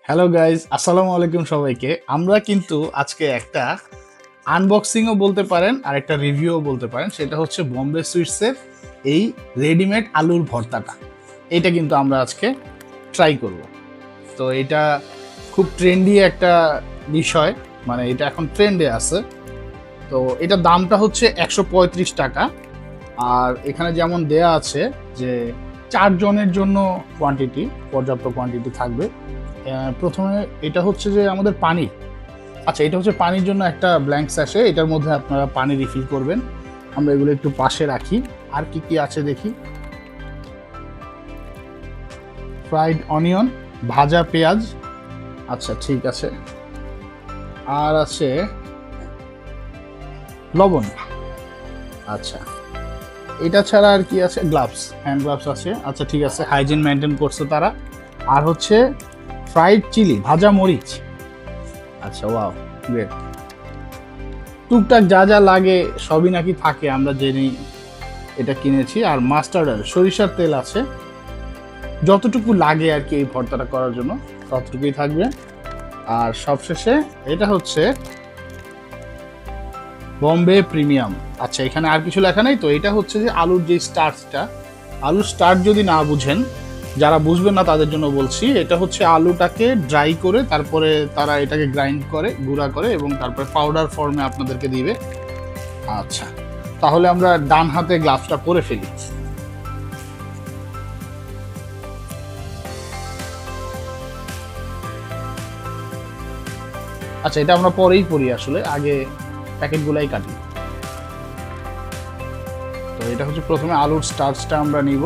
Hello guys, আসসালামু আলাইকুম সবাইকে। আমরা কিন্তু আজকে একটা আনবক্সিংও বলতে পারেন আর একটা রিভিউও বলতে পারেন। সেটা হচ্ছে বম্বে সুইটসের এই রেডিমেড আলুর ভর্তাটা। এটা কিন্তু আমরা আজকে ট্রাই করব। তো এটা খুব ট্রেন্ডি একটা বিষয়, মানে এটা এখন ট্রেন্ডে আছে। তো এটার দামটা হচ্ছে 135 টাকা। আর এখানে যেমন দেয়া আছে যে 4 জনের জন্য পর্যাপ্ত কোয়ান্টিটি থাকবে। প্রথমে এটা হচ্ছে যে আমাদের পানি। আচ্ছা, এটা হচ্ছে পানির জন্য একটা ব্ল্যাঙ্ক স্যাশে, এটার মধ্যে আপনারা পানি রিফিল করবেন। আমরা এগুলো একটু পাশে রাখি। আর কি কি আছে দেখি। ফ্রাইড অনিয়ন, ভাজা পেঁয়াজ। আচ্ছা, ঠিক আছে। আর আছে লবণ। আচ্ছা, এটা ছাড়া আর কি আছে? গ্লাভস, হ্যান্ড গ্লাভস আছে। আচ্ছা, ঠিক আছে, হাইজিন মেনটেন করছে তারা। আর হচ্ছে ফ্রাইড চিলি, ভাজা মরিচ। আচ্ছা, ওয়াও, গ্রেট। টুকটাক যা যা লাগে সবই নাকি থাকে, আমরা জেনেই এটা কিনেছি। আর মাস্টার্ড অয়েল, সরিষার তেল আছে। যতটুকু লাগে আর কি এই ভর্তাটা করার জন্য ততটুকুই থাকবে। আর সবশেষে এটা হচ্ছে বম্বে প্রিমিয়াম। আচ্ছা, এখানে আর কিছু লেখা নেই। তো এটা হচ্ছে যে আলুর যে স্টার্চটা, আলুর স্টার্চ যদি না বুঝেন, যারা বুঝবেন না তাদের জন্য বলছি, এটা হচ্ছে আলুটাকে ড্রাই করে তারপরে তারা এটাকে গ্রাইন্ড করে, গুঁড়া করে, এবং তারপরে পাউডার ফর্মে আপনাদেরকে দিবে। আচ্ছা, তাহলে আমরা ডান হাতে গ্লাভসটা পরে ফেলি। আচ্ছা, এটা আমরা পরেই পরি, আসলে আগে প্যাকেটগুলাই কাটি। তো এটা হচ্ছে প্রথমে আলুর স্টার্চটা আমরা নিব।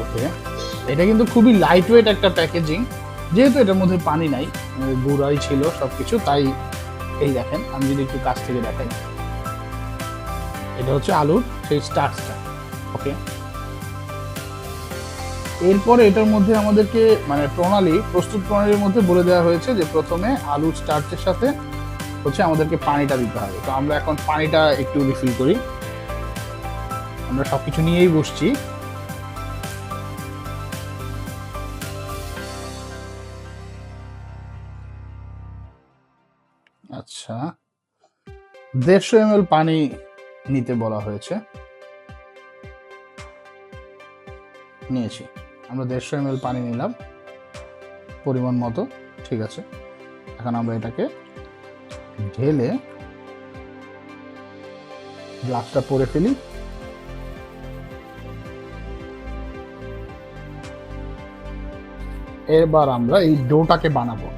ওকে, এটা কিন্তু খুবই লাইট ওয়েট একটা প্যাকেজিং, যেহেতু এটার মধ্যে পানি নাই, গুঁড়াই ছিল সবকিছু, তাই এই দেখেন, আমি যদি একটু কাছ থেকে দেখাই, এটা হচ্ছে আলুর সেই স্টার্চটা। ওকে, এরপরে এটার মধ্যে আমাদেরকে মানে প্রস্তুত প্রণালীর মধ্যে বলে দেওয়া হয়েছে যে প্রথমে আলুর স্টার্চের সাথে হচ্ছে আমাদেরকে পানিটা দিতে হবে। তো আমরা এখন পানিটা একটু রিফিল করি। আমরা সবকিছু নিয়েই বসছি। আচ্ছা, 150 ml পানি নিতে বলা হয়েছে। নিয়েছি, আমরা 150 ml পানি নিলাম পরিমাণ মতো। ঠিক আছে, এখন আমরা এটাকে ঢেলে গ্লাসটা পরে ফেলি। এবার আমরা এই ডোটাকে বানাবো।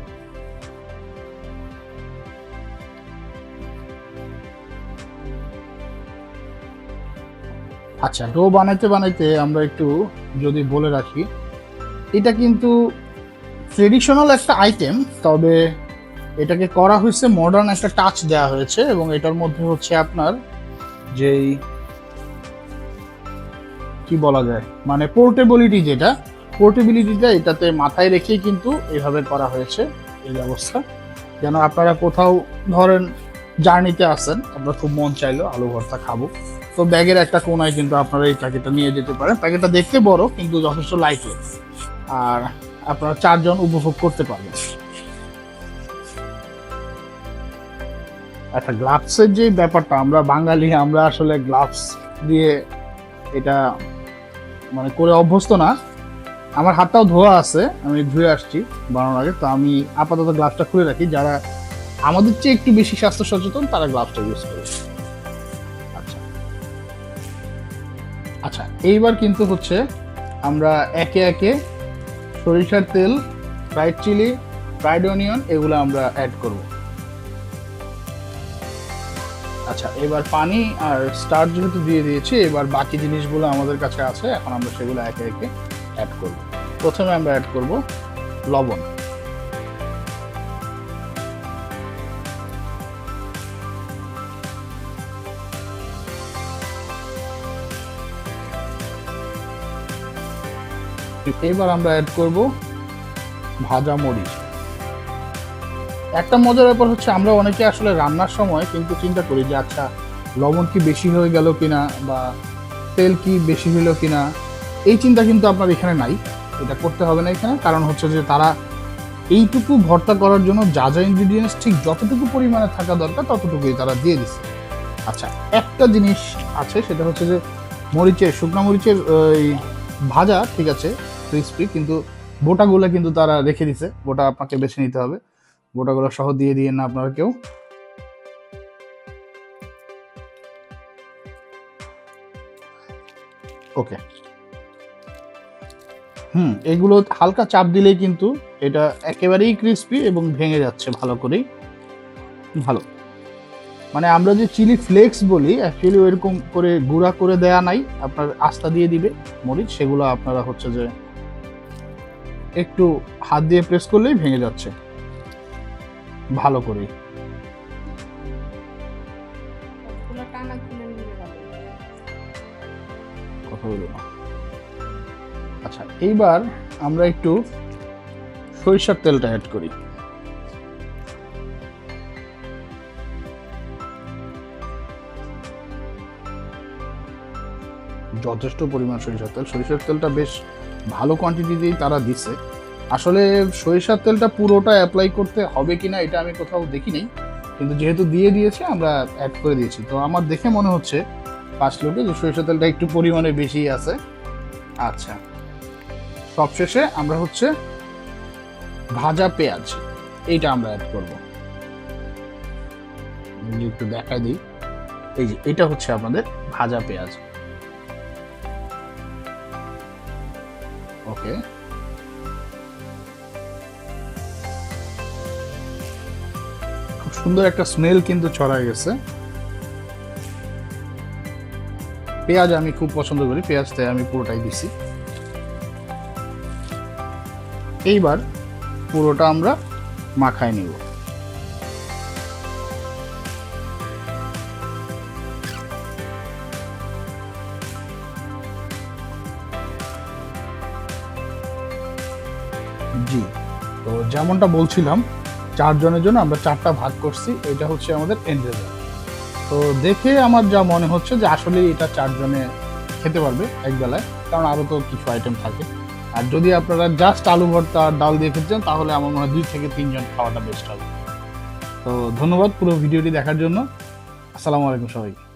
আচ্ছা, ডো বানাইতে বানাইতে আমরা একটু যদি বলে রাখি, এটা কিন্তু ট্রেডিশনাল একটা আইটেম, তবে এটাকে করা হয়েছে মডার্ন একটা টাচ দেওয়া হয়েছে, এবং এটার মধ্যে হচ্ছে আপনার যেই কি বলা যায়, মানে পোর্টেবিলিটিটা এটাতে মাথায় রেখেই কিন্তু এভাবে করা হয়েছে এই ব্যবস্থা, যেন আপনারা কোথাও ধরেন জার্নিতে আসেন, আপনার খুব মন চাইলো আলু ভর্তা খাবো, তো ব্যাগের একটা কোনায় কিন্তু আপনারা এই প্যাকেটটা নিয়ে যেতে পারেন। প্যাকেটটা দেখতে বড় কিন্তু যথেষ্ট লাইট ওয়েট, আর আপনারা 4 জন উপভোগ করতে পারবেন। একটা গ্লাভসের যে ব্যাপারটা, আমরা বাঙালি, আমরা আসলে গ্লাভস দিয়ে এটা মানে করে অভ্যস্ত না। আমার হাতটাও ধোয়া আছে, আমি ধুয়ে আসছি বানানোর আগে। তো আমি আপাতত গ্লাভসটা খুলে রাখি, যারা আমাদের চেয়ে একটু বেশি স্বাস্থ্য সচেতন তারা গ্লাভসটা ইউজ করে। আচ্ছা আচ্ছা, এইবার কিন্তু হচ্ছে আমরা একে একে সরিষার তেল, ফ্রাইড চিলি, ফ্রাইড অনিয়ন এগুলো আমরা অ্যাড করব। আচ্ছা, এবার পানি আর স্টার্চ যেহেতু দিয়ে দিয়েছি, এবার বাকি জিনিসগুলো আমাদের কাছে আছে, এখন আমরা সেগুলো একে একে অ্যাড করব। প্রথমে আমরা অ্যাড করব লবণ। এবার আমরা অ্যাড করব ভাজা মরিচ। একটা মজার ব্যাপার হচ্ছে, আমরা অনেকে আসলে রান্নার সময় কিন্তু চিন্তা করি যে আচ্ছা, লবণ কি বেশি হয়ে গেল কিনা, বা তেল কি বেশি হলো কিনা এই চিন্তা কিন্তু আপনার এখানে নাই, এটা করতে হবে না এখানে। কারণ হচ্ছে যে তারা এইটুকু ভর্তা করার জন্য যা যা ইনগ্রিডিয়েন্টস ঠিক যতটুকু পরিমাণে থাকা দরকার ততটুকুই তারা দিয়ে দিচ্ছে। আচ্ছা, একটা জিনিস আছে, সেটা হচ্ছে যে মরিচের, শুকনা মরিচের ওই ভাজা ঠিক আছে ক্রিস্পি, কিন্তু বোটাগুলো কিন্তু তারা রেখে দিছে, বোটা আপনাকে বেছে নিতে হবে। বোটাগুলো সহ দিয়ে দিয়ে না আপনারা কেউ। ওকে, এগুলো হালকা চাপ দিলেই কিন্তু এটা একেবারেই ক্রিস্পি এবং ভেঙে যাচ্ছে ভালো করেই। ভালো, মানে আমরা যে চিলি ফ্লেক্স বলি অ্যাকচুয়ালি ওইরকম করে গুঁড়া করে দেয়া নাই, আপনার আস্তা দিয়ে দিবে মরিচ, সেগুলো আপনারা হচ্ছে যে একটু হাত দিয়ে প্রেস করলেই ভেঙে যাচ্ছে ভালো করে। কথা বলবো না। আচ্ছা, এইবার আমরা একটু সরিষার তেলটা অ্যাড করি। যথেষ্ট পরিমাণ সরিষার তেল, সরিষার তেলটা বেশ ভালো কোয়ান্টিটিতেই তারা দিচ্ছে। আসলে সরিষার তেলটা পুরোটা অ্যাপ্লাই করতে হবে কিনা এটা আমি কোথাও দেখি নাই, কিন্তু যেহেতু দিয়ে দিয়েছে আমরা অ্যাড করে দিয়েছি, তো আমার দেখে মনে হচ্ছে 5 লোটে যে সরিষার তেলটা একটু পরিমাণে বেশি আছে। আচ্ছা, সবশেষে আমরা হচ্ছে ভাজা পেঁয়াজ, এইটা আমরা অ্যাড করব। একটু দেখাই দিই, এই যে এটা হচ্ছে আমাদের ভাজা পেঁয়াজ। ওকে, খুব সুন্দর একটা স্মেল কিন্তু ছড়ায় গেছে। পেঁয়াজ আমি খুব পছন্দ করি, পেঁয়াজতে আমি পুরোটাই দিছি। এইবার পুরোটা আমরা মাখায় নিব। জি, তো যেমনটা বলছিলাম 4 জনের জন্য আমরা 4টা ভাগ করছি, এটা হচ্ছে আমাদের এন্ড রেজাল্ট। তো দেখে আমার যা মনে হচ্ছে যে আসলে এটা 4 জনে খেতে পারবে এক বেলায়, কারণ আরও তো কিছু আইটেম থাকে। আর যদি আপনারা জাস্ট আলু ভর্তা আর ডাল দিয়ে খেতে চান তাহলে আমার মনে হয় 2 থেকে 3 জন খাওয়াটা বেস্ট হবে। তো ধন্যবাদ পুরো ভিডিওটি দেখার জন্য। আসসালামু আলাইকুম সবাইকে।